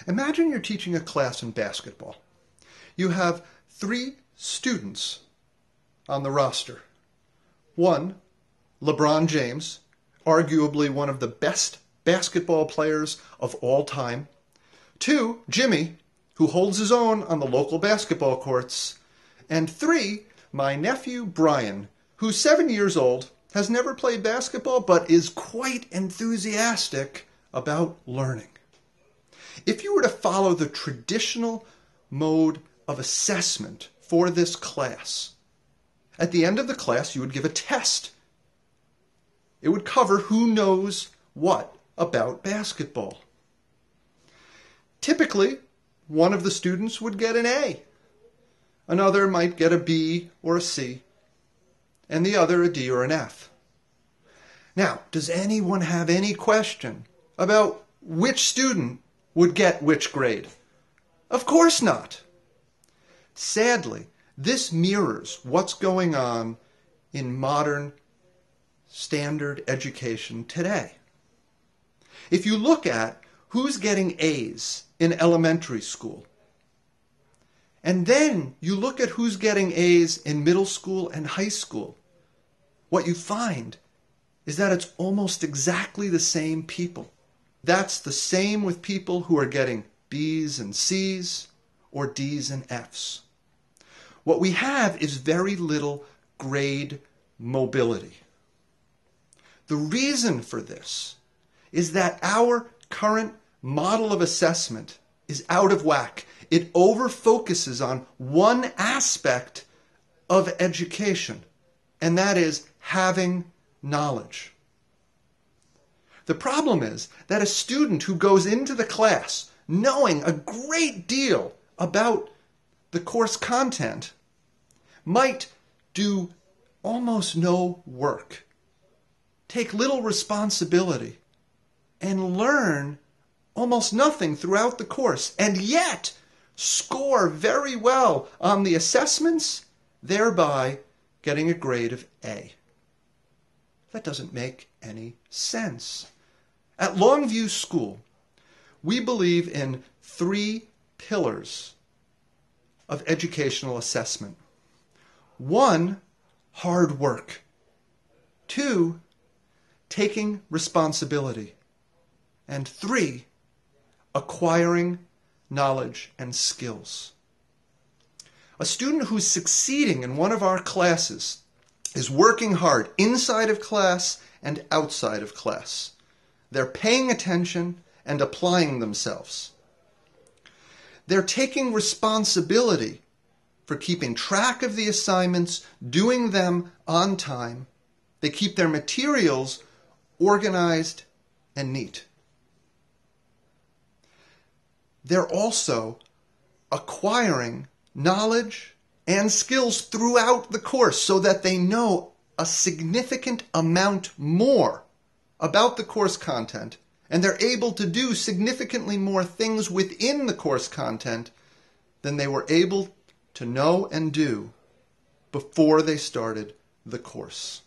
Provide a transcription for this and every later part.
Imagine you're teaching a class in basketball. You have 3 students on the roster. 1, LeBron James, arguably one of the best basketball players of all time. 2, Jimmy, who holds his own on the local basketball courts. And 3, my nephew Brian, who's 7 years old, has never played basketball, but is quite enthusiastic about learning. If you were to follow the traditional mode of assessment for this class, at the end of the class you would give a test. It would cover who knows what about basketball. Typically, one of the students would get an A. Another might get a B or a C, and the other a D or an F. Now, does anyone have any question about which student would get which grade? Of course not. Sadly, this mirrors what's going on in modern standard education today. If you look at who's getting A's in elementary school, and then you look at who's getting A's in middle school and high school, what you find is that it's almost exactly the same people. That's the same with people who are getting B's and C's or D's and F's. What we have is very little grade mobility. The reason for this is that our current model of assessment is out of whack. It over-focuses on one aspect of education, and that is having knowledge. The problem is that a student who goes into the class knowing a great deal about the course content might do almost no work, take little responsibility, and learn almost nothing throughout the course, and yet score very well on the assessments, thereby getting a grade of A. That doesn't make any sense. At Longview School, we believe in 3 pillars of educational assessment. 1, hard work. 2, taking responsibility. And 3, acquiring knowledge and skills. A student who's succeeding in one of our classes is working hard inside of class and outside of class. They're paying attention and applying themselves. They're taking responsibility for keeping track of the assignments, doing them on time. They keep their materials organized and neat. They're also acquiring knowledge and skills throughout the course so that they know a significant amount more about the course content, and they're able to do significantly more things within the course content than they were able to know and do before they started the course.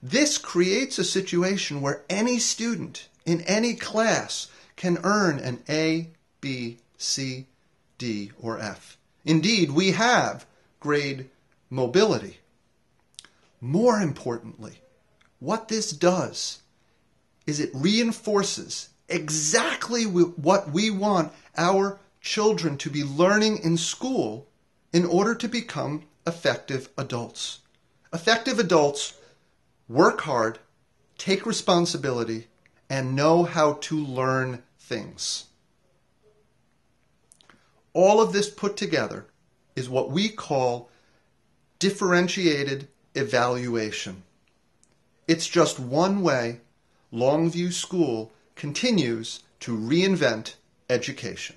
This creates a situation where any student in any class can earn an A, B, C, D, or F. Indeed, we have grade mobility. More importantly, what this does is it reinforces exactly what we want our children to be learning in school in order to become effective adults. Effective adults work hard, take responsibility, and know how to learn things. All of this put together is what we call differentiated evaluation. It's just one way Longview School continues to reinvent education.